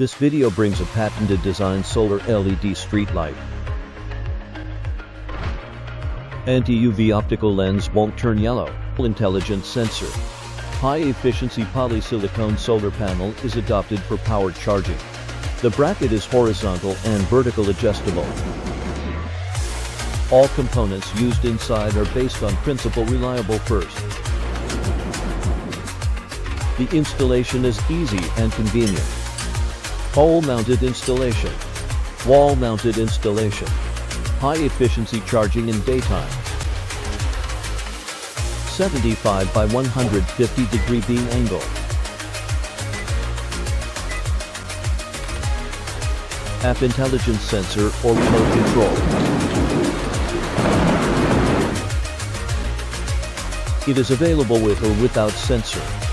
This video brings a patented design solar LED street light. Anti-UV optical lens won't turn yellow. Intelligent sensor. High-efficiency polysilicon solar panel is adopted for power charging. The bracket is horizontal and vertical adjustable. All components used inside are based on principle reliable first. The installation is easy and convenient. Pole-mounted installation. Wall-mounted installation. High-efficiency charging in daytime. 75 by 150 degree beam angle. App intelligence sensor or remote control. It is available with or without sensor.